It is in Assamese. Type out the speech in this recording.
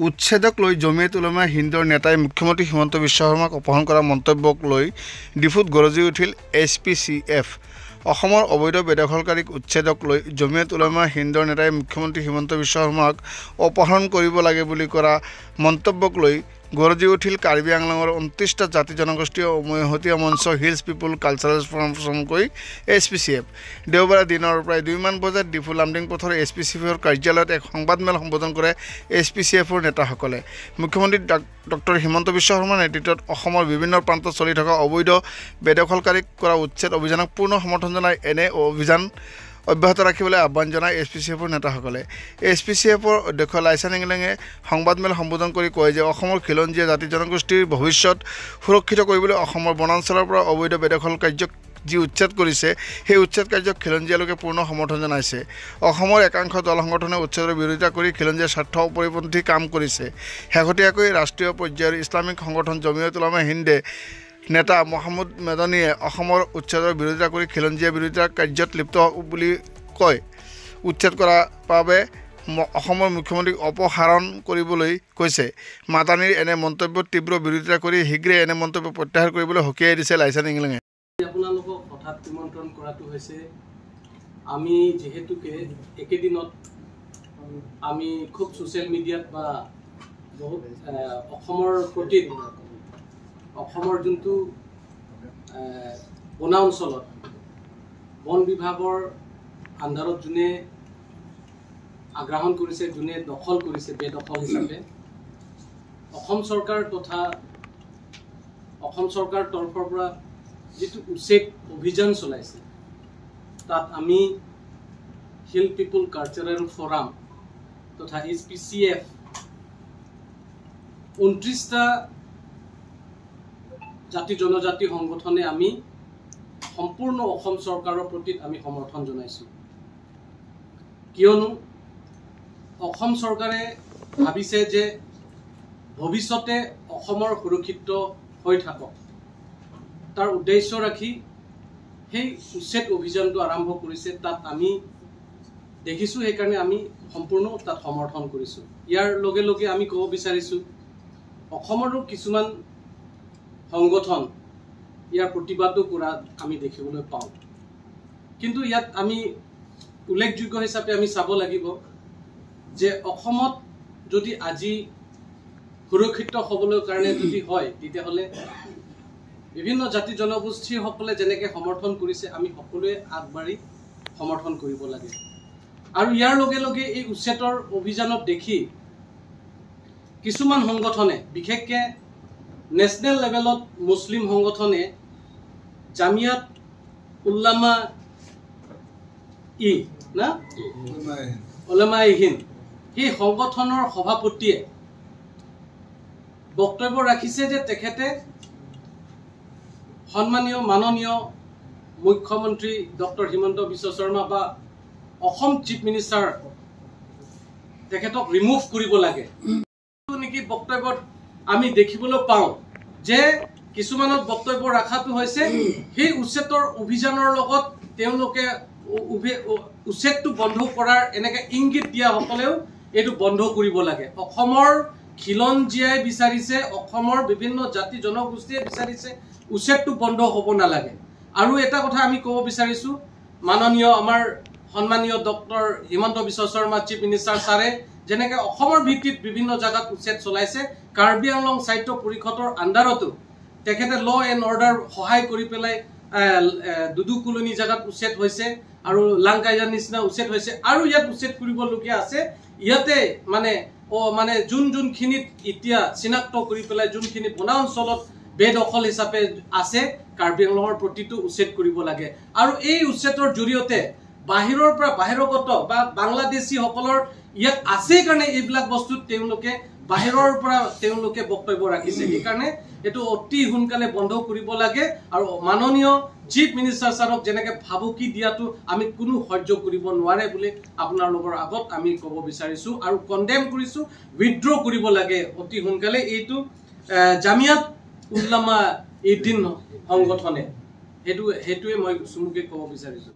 উচ্ছেদক লৈ জমিয়ত উলামা হিন্দৰ নেতাই মুখ্যমন্ত্ৰী হিমন্ত বিশ্ব শৰ্মাক অপহৰণ কৰা মন্তব্যক লৈ ডিফুত গৰজি উঠিল SPCF। অসমৰ অবৈধ বেদখলকাৰীক উচ্ছেদক লৈ জমিয়ত উলামা হিন্দৰ নেতাই মুখ্যমন্ত্ৰী হিমন্ত বিশ্ব শৰ্মাক অপহৰণ কৰিব লাগে বুলি কৰা মন্তব্যক লৈ গৰজি উঠিল কাৰ্বি আংলঙৰ 29টা জাতি জনগোষ্ঠীয় উমৈহতীয়া মঞ্চ হিলছ পিপুল কালচাৰেল ফৰ্মকৈ SPCF দেওবাৰে দিনৰ প্ৰায় 2 মান বজাত ডিফু লামডিং পথৰ SPCFৰ কাৰ্যালয়ত এক সংবাদমেল সম্বোধন কৰে SPCFৰ নেতাসকলে। মুখ্যমন্ত্ৰী ডক্টৰ হিমন্ত বিশ্ব শৰ্মাৰ নেতৃত্বত অসমৰ বিভিন্ন প্ৰান্তত চলি থকা অবৈধ বেদখলকাৰীক কৰা উচ্ছেদ অভিযানক পূৰ্ণ সমৰ্থন জনাই এনে অভিযান অব্যাহত ৰাখিবলৈ আহ্বান জনায় SPCFৰ নেতাসকলে। SPCFৰ অধ্যক্ষ লাইছান ইংলেঙে সংবাদমেল সম্বোধন কৰি কয় যে অসমৰ খিলঞ্জীয়া জাতি জনগোষ্ঠীৰ ভৱিষ্যত সুৰক্ষিত কৰিবলৈ অসমৰ বনাঞ্চলৰ পৰা অবৈধ বেদখল কাৰ্যক যি উচ্ছেদ কৰিছে সেই উচ্ছেদ কাৰ্যক খিলঞ্জীয়া লোকে পূৰ্ণ সমৰ্থন জনাইছে। অসমৰ একাংশ দল সংগঠনে উচ্ছেদৰ বিৰোধিতা কৰি খিলঞ্জীয়া স্বাৰ্থ পৰিপন্থী কাম কৰিছে। শেহতীয়াকৈ ৰাষ্ট্ৰীয় পৰ্যায়ৰ ইছলামিক সংগঠন জমিয়ত উলামা হিন্দে নেতা মহম্মদ মেদনীয়ে অসমৰ উচ্ছেদৰ বিৰোধিতা কৰি খিলঞ্জীয়া বিৰোধিতা কাৰ্যত লিপ্ত বুলি কয়। উচ্ছেদ কৰাৰ বাবে অসমৰ মুখ্যমন্ত্ৰীক অপসাৰণ কৰিবলৈ কৈছে। মাদানীৰ এনে মন্তব্যৰ তীব্ৰ বিৰোধিতা কৰি শীঘ্ৰে এনে মন্তব্য প্ৰত্যাহাৰ কৰিবলৈ সকীয়াই দিছে লাইছান ইংলেঙে। আপোনালোকক হঠাৎ নিমন্ত্ৰণ কৰাটো হৈছে আমি যেহেতুকে একেদিনত আমি খুব ছ'চিয়েল মিডিয়াত বা বহুত অসমৰ প্ৰতি অসমৰ যোনটো বনা অঞ্চলত বন বিভাগৰ আন্ধাৰত যোনে আগ্ৰাহন কৰিছে, যোনে দখল কৰিছে বেদখল হিচাপে অসম চৰকাৰ তথা অসম চৰকাৰ তৰফৰ পৰা যিটো উচ্ছেদ অভিযান চলাইছে তাত আমি হিল পিপুল কালচাৰেল ফৰাম তথা SPCF 29টা জাতি জনজাতি সংগঠনে আমি সম্পূৰ্ণ অসম চৰকাৰৰ প্ৰতি আমি সমৰ্থন জনাইছোঁ। কিয়নো অসম চৰকাৰে ভাবিছে যে ভৱিষ্যতে অসমৰ সুৰক্ষিত হৈ থাকক, তাৰ উদ্দেশ্য ৰাখি সেই উচ্ছেদ অভিযানটো আৰম্ভ কৰিছে। তাত আমি দেখিছোঁ, সেইকাৰণে আমি সম্পূৰ্ণ তাত সমৰ্থন কৰিছোঁ। ইয়াৰ লগে লগে আমি ক'ব বিচাৰিছোঁ অসমৰো কিছুমান সংগঠন ইয়াৰ প্ৰতিবাদো কৰা আমি দেখিবলৈ পাওঁ। কিন্তু ইয়াত আমি উল্লেখযোগ্য হিচাপে আমি চাব লাগিব যে অসমত যদি আজি সুৰক্ষিত হ'বলৈ কাৰণে যদি হয় তেতিয়াহ'লে বিভিন্ন জাতি জনগোষ্ঠীসকলে যেনেকৈ সমৰ্থন কৰিছে আমি সকলোৱে আগবাঢ়ি সমৰ্থন কৰিব লাগে। আৰু ইয়াৰ লগে লগে এই উচ্ছেদৰ অভিযানত দেখি কিছুমান সংগঠনে বিশেষকৈ নেশ্যনেল লেভেলত মুছলিম সংগঠনে জামিয়াত উলামা উলামা হিন্দ সেই সংগঠনৰ সভাপতিয়ে বক্তব্য ৰাখিছে যে তেখেতে সন্মানীয় মাননীয় মুখ্যমন্ত্ৰী ডক্টৰ হিমন্ত বিশ্ব শৰ্মা বা অসম চিফ মিনিষ্টাৰ তেখেতক ৰিমুভ কৰিব লাগে নেকি বক্তব্যত আমি দেখিবলৈ পাওঁ যে কিছুমানত বক্তব্য ৰখাটো হৈছে সেই উচ্ছেদৰ অভিযানৰ লগত তেওঁলোকে উচ্ছেদটো বন্ধ কৰাৰ এনেকৈ ইংগিত দিয়া সকলেও এইটো বন্ধ কৰিব লাগে। অসমৰ খিলঞ্জীয়াই বিচাৰিছে, অসমৰ বিভিন্ন জাতি জনগোষ্ঠীয়ে বিচাৰিছে উচ্ছেদটো বন্ধ হ'ব নালাগে। আৰু এটা কথা আমি ক'ব বিচাৰিছোঁ, মাননীয় আমাৰ সন্মানীয় doctor Himanta Biswa Sarma chief minister ছাৰে যেনেকৈ অসমৰ ভিত্তিত বিভিন্ন জাগাত উচ্ছেদ চলাইছে, কাৰ্বি আংলং সাহিত্য পৰিষদৰ আণ্ডাৰতো তেখেতে ল এণ্ড অৰ্ডাৰ সহায় কৰি পেলাই দুদু কলনী জাগাত উচ্ছেদ হৈছে আৰু লাংকাইজাৰ নিচিনা উচ্ছেদ হৈছে। আৰু ইয়াত উচ্ছেদ কৰিবলগীয়া আছে। ইয়াতে মানে যোনখিনিত এতিয়া চিনাক্ত কৰি পেলাই যোনখিনি বনা অঞ্চলত বেদখল হিচাপে আছে কাৰ্বি আংলঙৰ প্ৰতিটো উচ্ছেদ কৰিব লাগে। আৰু এই উচ্ছেদৰ জৰিয়তে বাহিৰৰ পৰা বাহিৰগত বা বাংলাদেশীসকলৰ ইয়াত আছে কাৰণে এইবিলাক বস্তুত তেওঁলোকে বাহিৰৰ পৰা তেওঁলোকে বক্তব্য ৰাখিছে। সেইকাৰণে এইটো অতি সোনকালে বন্ধ কৰিব লাগে। আৰু মাননীয় চিফ মিনিষ্টাৰ ছাৰক যেনেকৈ ভাবুকি দিয়াটো আমি কোনো সহ্য কৰিব নোৱাৰে বুলি আপোনালোকৰ আগত আমি ক'ব বিচাৰিছোঁ আৰু কণ্ডেম কৰিছোঁ। উইথড্ৰ কৰিব লাগে অতি সোনকালে এইটো জামিয়াত উলামা হিন্দ সংগঠনে। সেইটোৱে মই চমুকৈ ক'ব বিচাৰিছোঁ।